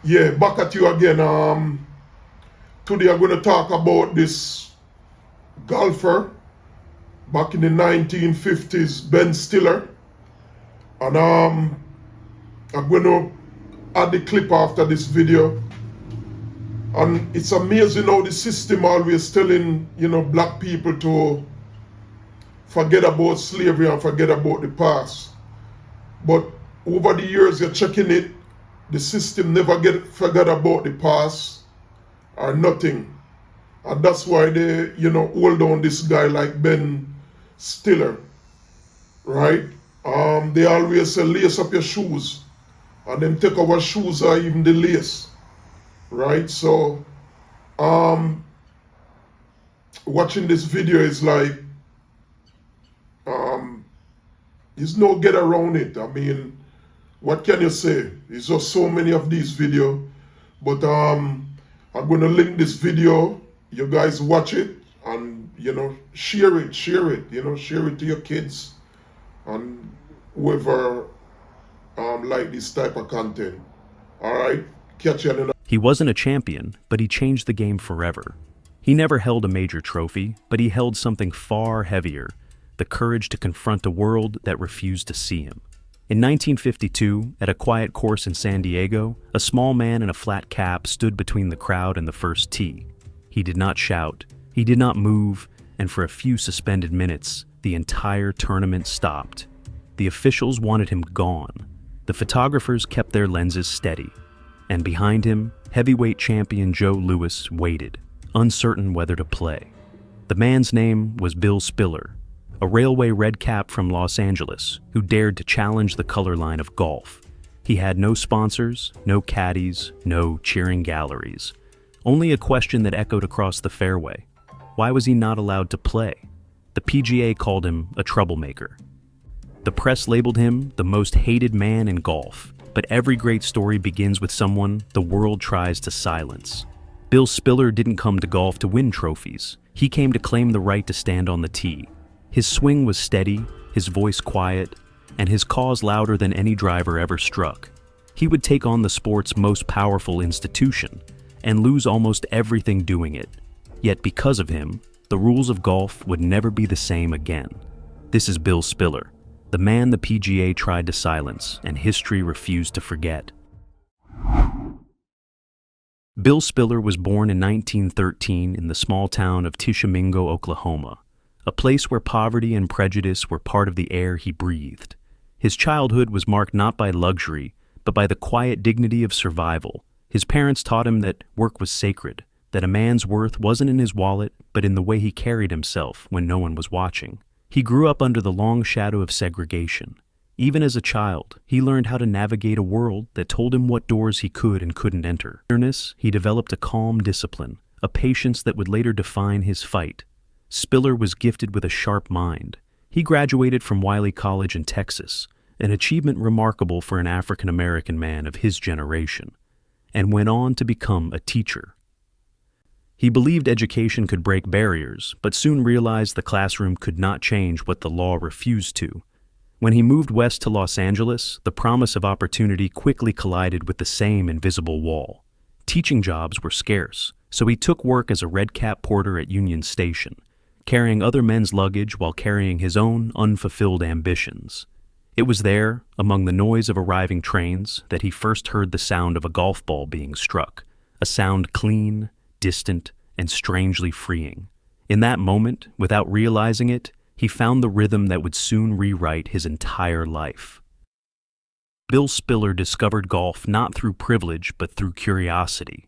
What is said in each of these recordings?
Yeah, back at you again. Today I'm going to talk about this golfer back in the 1950s, Ben Stiller, and I'm going to add the clip after this video. And it's amazing how the system always telling black people to forget about slavery and forget about the past. But over the years, you're checking it, the system never forget about the past or nothing. And that's why they, hold on this guy like Ben Stiller, right? They always say lace up your shoes. And them take our shoes or even the lace, right? So, watching this video is like, there's no get around it. I mean, what can you say? There's just so many of these videos. But I'm gonna link this video. You guys watch it and share it, share it to your kids and whoever like this type of content. All right, catch you another. He wasn't a champion, but he changed the game forever. He never held a major trophy, but he held something far heavier: the courage to confront a world that refused to see him. In 1952, at a quiet course in San Diego, a small man in a flat cap stood between the crowd and the first tee. He did not shout, he did not move, and for a few suspended minutes, the entire tournament stopped. The officials wanted him gone. The photographers kept their lenses steady. And behind him, heavyweight champion Joe Louis waited, uncertain whether to play. The man's name was Bill Spiller, a railway redcap from Los Angeles who dared to challenge the color line of golf. He had no sponsors, no caddies, no cheering galleries. Only a question that echoed across the fairway: why was he not allowed to play? The PGA called him a troublemaker. The press labeled him the most hated man in golf, but every great story begins with someone the world tries to silence. Bill Spiller didn't come to golf to win trophies. He came to claim the right to stand on the tee. His swing was steady, his voice quiet, and his cause louder than any driver ever struck. He would take on the sport's most powerful institution and lose almost everything doing it. Yet because of him, the rules of golf would never be the same again. This is Bill Spiller, the man the PGA tried to silence and history refused to forget. Bill Spiller was born in 1913 in the small town of Tishomingo, Oklahoma, a place where poverty and prejudice were part of the air he breathed. His childhood was marked not by luxury, but by the quiet dignity of survival. His parents taught him that work was sacred, that a man's worth wasn't in his wallet, but in the way he carried himself when no one was watching. He grew up under the long shadow of segregation. Even as a child, he learned how to navigate a world that told him what doors he could and couldn't enter. In earnest, he developed a calm discipline, a patience that would later define his fight. Spiller was gifted with a sharp mind. He graduated from Wiley College in Texas, an achievement remarkable for an African-American man of his generation, and went on to become a teacher. He believed education could break barriers, but soon realized the classroom could not change what the law refused to. When he moved west to Los Angeles, the promise of opportunity quickly collided with the same invisible wall. Teaching jobs were scarce, so he took work as a redcap porter at Union Station, carrying other men's luggage while carrying his own unfulfilled ambitions. It was there, among the noise of arriving trains, that he first heard the sound of a golf ball being struck, a sound clean, distant, and strangely freeing. In that moment, without realizing it, he found the rhythm that would soon rewrite his entire life. Bill Spiller discovered golf not through privilege but through curiosity.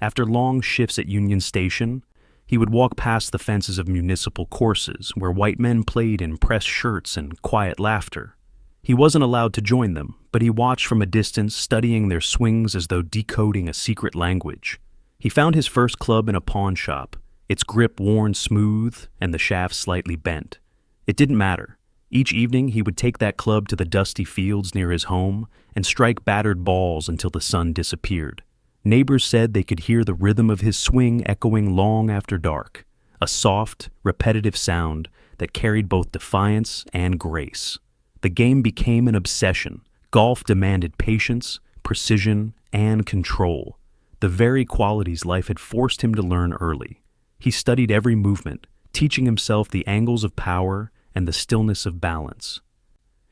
After long shifts at Union Station, he would walk past the fences of municipal courses where white men played in pressed shirts and quiet laughter. He wasn't allowed to join them, but he watched from a distance, studying their swings as though decoding a secret language. He found his first club in a pawn shop, its grip worn smooth and the shaft slightly bent. It didn't matter. Each evening he would take that club to the dusty fields near his home and strike battered balls until the sun disappeared. Neighbors said they could hear the rhythm of his swing echoing long after dark, a soft, repetitive sound that carried both defiance and grace. The game became an obsession. Golf demanded patience, precision, and control, the very qualities life had forced him to learn early. He studied every movement, teaching himself the angles of power and the stillness of balance.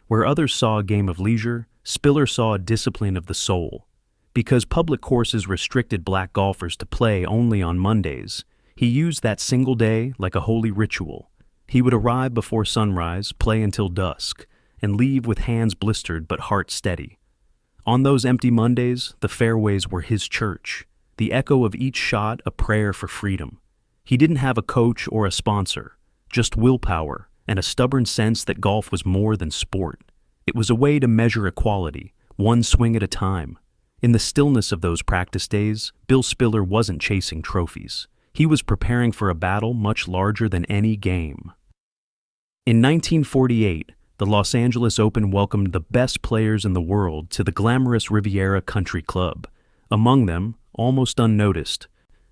Where others saw a game of leisure, Spiller saw a discipline of the soul. Because public courses restricted black golfers to play only on Mondays, he used that single day like a holy ritual. He would arrive before sunrise, play until dusk, and leave with hands blistered but heart steady. On those empty Mondays, the fairways were his church, the echo of each shot a prayer for freedom. He didn't have a coach or a sponsor, just willpower and a stubborn sense that golf was more than sport. It was a way to measure equality, one swing at a time. In the stillness of those practice days, Bill Spiller wasn't chasing trophies. He was preparing for a battle much larger than any game. In 1948, the Los Angeles Open welcomed the best players in the world to the glamorous Riviera Country Club. Among them, almost unnoticed,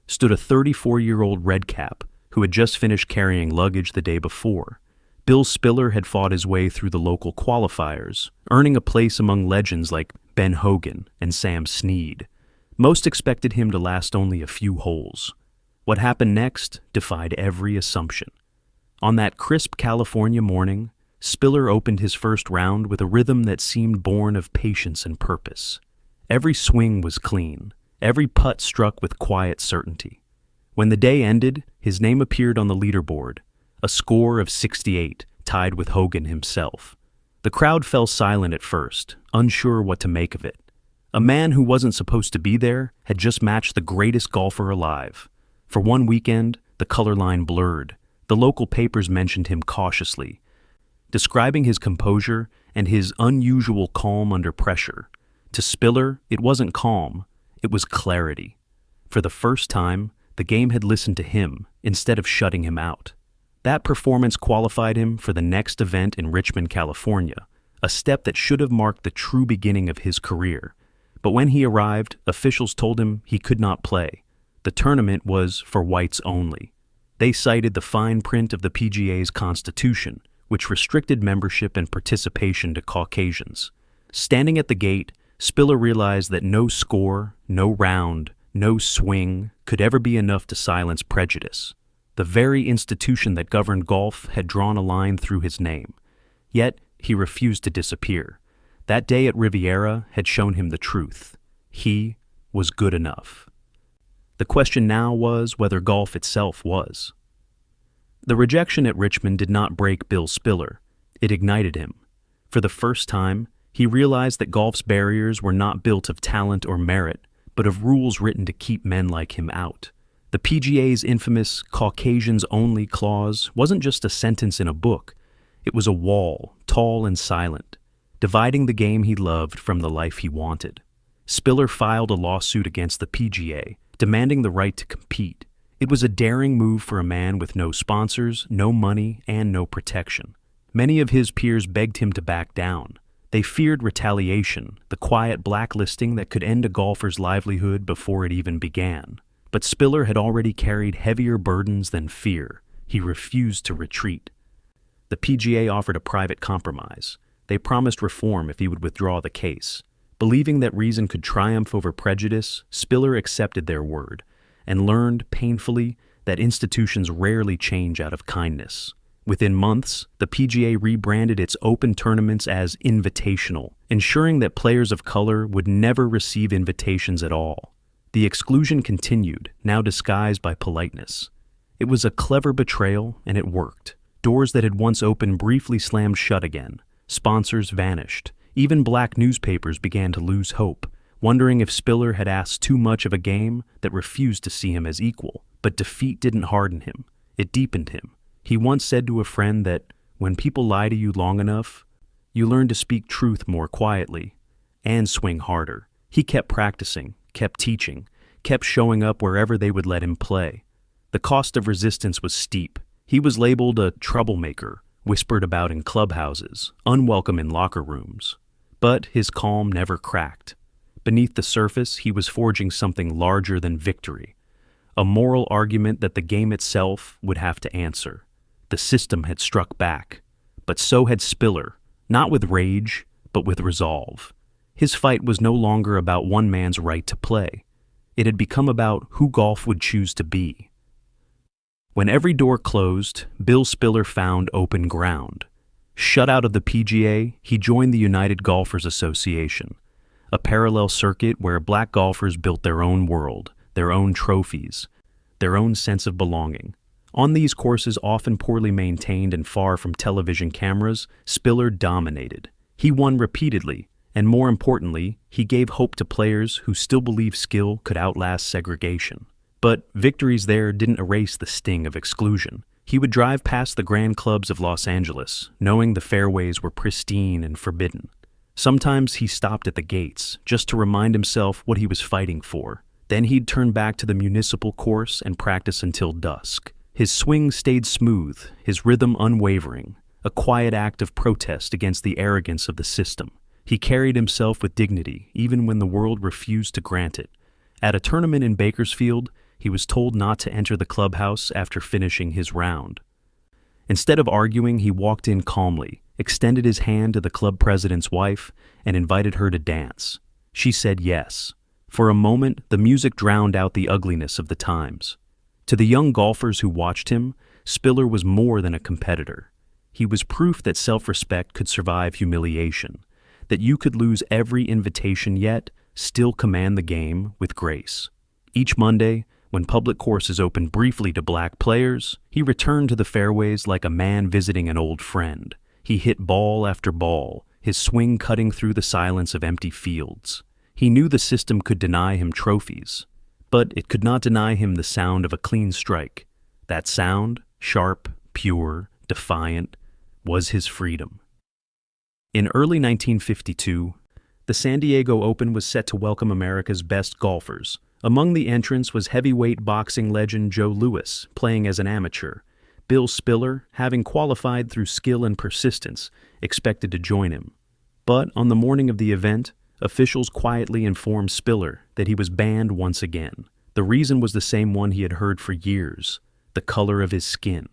stood a 34-year-old redcap who had just finished carrying luggage the day before. Bill Spiller had fought his way through the local qualifiers, earning a place among legends like Ben Hogan and Sam Snead. Most expected him to last only a few holes. What happened next defied every assumption. On that crisp California morning, Spiller opened his first round with a rhythm that seemed born of patience and purpose. Every swing was clean, every putt struck with quiet certainty. When the day ended, his name appeared on the leaderboard, a score of 68, tied with Hogan himself. The crowd fell silent at first, unsure what to make of it. A man who wasn't supposed to be there had just matched the greatest golfer alive. For one weekend, the color line blurred. The local papers mentioned him cautiously, describing his composure and his unusual calm under pressure. To Spiller, it wasn't calm, it was clarity. For the first time, the game had listened to him instead of shutting him out. That performance qualified him for the next event in Richmond, California, a step that should have marked the true beginning of his career. But when he arrived, officials told him he could not play. The tournament was for whites only. They cited the fine print of the PGA's constitution, which restricted membership and participation to Caucasians. Standing at the gate, Spiller realized that no score, no round, no swing could ever be enough to silence prejudice. The very institution that governed golf had drawn a line through his name. Yet, he refused to disappear. That day at Riviera had shown him the truth. He was good enough. The question now was whether golf itself was. The rejection at Richmond did not break Bill Spiller. It ignited him. For the first time, he realized that golf's barriers were not built of talent or merit, but of rules written to keep men like him out. The PGA's infamous Caucasians-only clause wasn't just a sentence in a book. It was a wall, tall and silent, dividing the game he loved from the life he wanted. Spiller filed a lawsuit against the PGA, demanding the right to compete. It was a daring move for a man with no sponsors, no money, and no protection. Many of his peers begged him to back down. They feared retaliation, the quiet blacklisting that could end a golfer's livelihood before it even began. But Spiller had already carried heavier burdens than fear. He refused to retreat. The PGA offered a private compromise. They promised reform if he would withdraw the case. Believing that reason could triumph over prejudice, Spiller accepted their word and learned, painfully, that institutions rarely change out of kindness. Within months, the PGA rebranded its open tournaments as invitational, ensuring that players of color would never receive invitations at all. The exclusion continued, now disguised by politeness. It was a clever betrayal, and it worked. Doors that had once opened briefly slammed shut again. Sponsors vanished. Even black newspapers began to lose hope, wondering if Spiller had asked too much of a game that refused to see him as equal. But defeat didn't harden him. It deepened him. He once said to a friend that, when people lie to you long enough, you learn to speak truth more quietly and swing harder. He kept practicing, kept teaching, kept showing up wherever they would let him play. The cost of resistance was steep. He was labeled a troublemaker, whispered about in clubhouses, unwelcome in locker rooms. But his calm never cracked. Beneath the surface, he was forging something larger than victory, a moral argument that the game itself would have to answer. The system had struck back, but so had Spiller, not with rage, but with resolve. His fight was no longer about one man's right to play. It had become about who golf would choose to be. When every door closed, Bill Spiller found open ground. Shut out of the PGA, he joined the United Golfers Association, a parallel circuit where black golfers built their own world, their own trophies, their own sense of belonging. On these courses, often poorly maintained and far from television cameras, Spiller dominated. He won repeatedly, and more importantly, he gave hope to players who still believed skill could outlast segregation. But victories there didn't erase the sting of exclusion. He would drive past the grand clubs of Los Angeles, knowing the fairways were pristine and forbidden. Sometimes he stopped at the gates, just to remind himself what he was fighting for. Then he'd turn back to the municipal course and practice until dusk. His swing stayed smooth, his rhythm unwavering, a quiet act of protest against the arrogance of the system. He carried himself with dignity, even when the world refused to grant it. At a tournament in Bakersfield, he was told not to enter the clubhouse after finishing his round. Instead of arguing, he walked in calmly, extended his hand to the club president's wife, and invited her to dance. She said yes. For a moment, the music drowned out the ugliness of the times. To the young golfers who watched him, Spiller was more than a competitor. He was proof that self-respect could survive humiliation, that you could lose every invitation yet still command the game with grace. Each Monday, when public courses opened briefly to black players, he returned to the fairways like a man visiting an old friend. He hit ball after ball, his swing cutting through the silence of empty fields. He knew the system could deny him trophies, but it could not deny him the sound of a clean strike. That sound, sharp, pure, defiant, was his freedom. In early 1952, the San Diego Open was set to welcome America's best golfers. Among the entrants was heavyweight boxing legend Joe Louis, playing as an amateur. Bill Spiller, having qualified through skill and persistence, expected to join him. But on the morning of the event, officials quietly informed Spiller that he was banned once again. The reason was the same one he had heard for years: the color of his skin.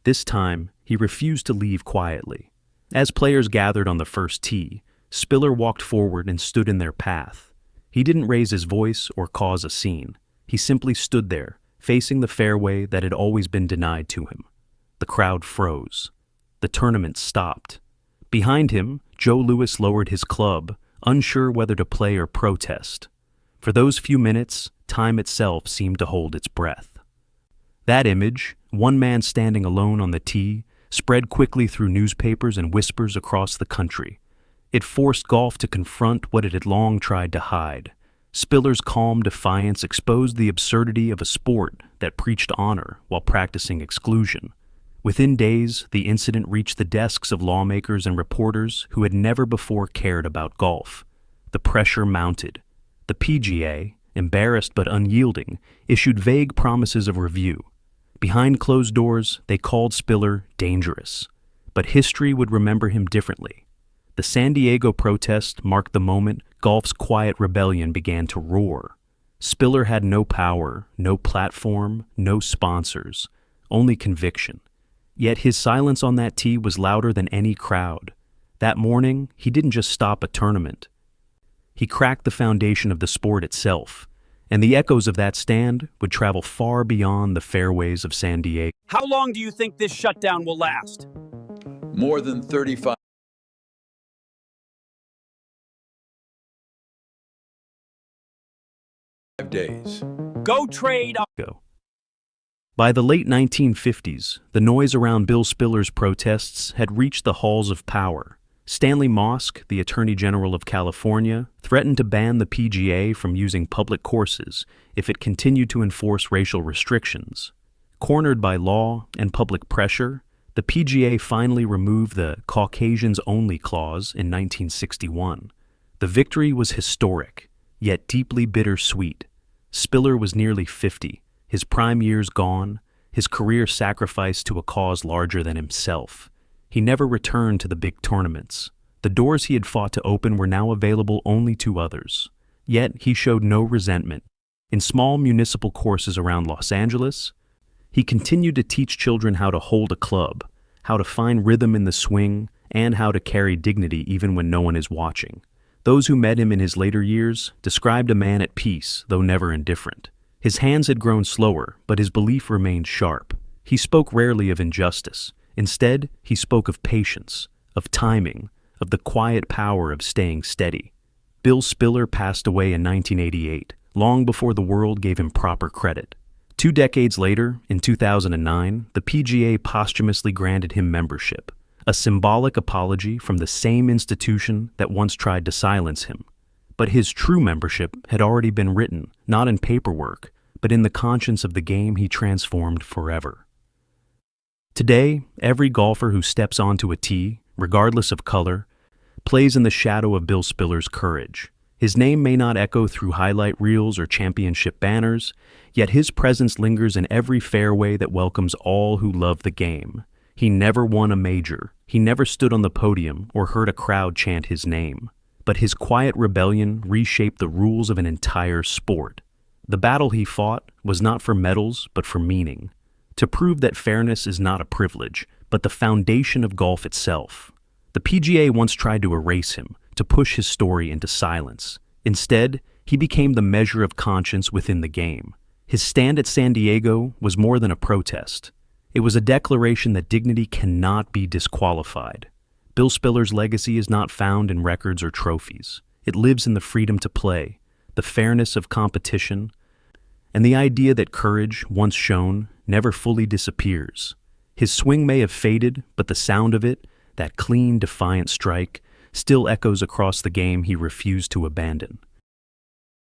This time, he refused to leave quietly. As players gathered on the first tee, Spiller walked forward and stood in their path. He didn't raise his voice or cause a scene. He simply stood there, facing the fairway that had always been denied to him. The crowd froze. The tournament stopped. Behind him, Joe Louis lowered his club, unsure whether to play or protest. For those few minutes, time itself seemed to hold its breath. That image, one man standing alone on the tee, spread quickly through newspapers and whispers across the country. It forced golf to confront what it had long tried to hide. Spiller's calm defiance exposed the absurdity of a sport that preached honor while practicing exclusion. Within days, the incident reached the desks of lawmakers and reporters who had never before cared about golf. The pressure mounted. The PGA, embarrassed but unyielding, issued vague promises of review. Behind closed doors, they called Spiller dangerous. But history would remember him differently. The San Diego protest marked the moment golf's quiet rebellion began to roar. Spiller had no power, no platform, no sponsors, only conviction. Yet his silence on that tee was louder than any crowd. That morning, he didn't just stop a tournament. He cracked the foundation of the sport itself, and the echoes of that stand would travel far beyond the fairways of San Diego. How long do you think this shutdown will last? More than 35 days. Go trade. By the late 1950s, the noise around Bill Spiller's protests had reached the halls of power. Stanley Mosk, the Attorney General of California, threatened to ban the PGA from using public courses if it continued to enforce racial restrictions. Cornered by law and public pressure, the PGA finally removed the Caucasians Only clause in 1961. The victory was historic, yet deeply bittersweet. Spiller was nearly 50, his prime years gone, his career sacrificed to a cause larger than himself. He never returned to the big tournaments. The doors he had fought to open were now available only to others. Yet he showed no resentment. In small municipal courses around Los Angeles, he continued to teach children how to hold a club, how to find rhythm in the swing, and how to carry dignity even when no one is watching. Those who met him in his later years described a man at peace, though never indifferent. His hands had grown slower, but his belief remained sharp. He spoke rarely of injustice. Instead, he spoke of patience, of timing, of the quiet power of staying steady. Bill Spiller passed away in 1988, long before the world gave him proper credit. 2 decades later, in 2009, the PGA posthumously granted him membership, a symbolic apology from the same institution that once tried to silence him. But his true membership had already been written, not in paperwork, but in the conscience of the game he transformed forever. Today, every golfer who steps onto a tee, regardless of color, plays in the shadow of Bill Spiller's courage. His name may not echo through highlight reels or championship banners, yet his presence lingers in every fairway that welcomes all who love the game. He never won a major, he never stood on the podium or heard a crowd chant his name. But his quiet rebellion reshaped the rules of an entire sport. The battle he fought was not for medals, but for meaning. To prove that fairness is not a privilege, but the foundation of golf itself. The PGA once tried to erase him, to push his story into silence. Instead, he became the measure of conscience within the game. His stand at San Diego was more than a protest. It was a declaration that dignity cannot be disqualified. Bill Spiller's legacy is not found in records or trophies. It lives in the freedom to play, the fairness of competition, and the idea that courage, once shown, never fully disappears. His swing may have faded, but the sound of it, that clean, defiant strike, still echoes across the game he refused to abandon.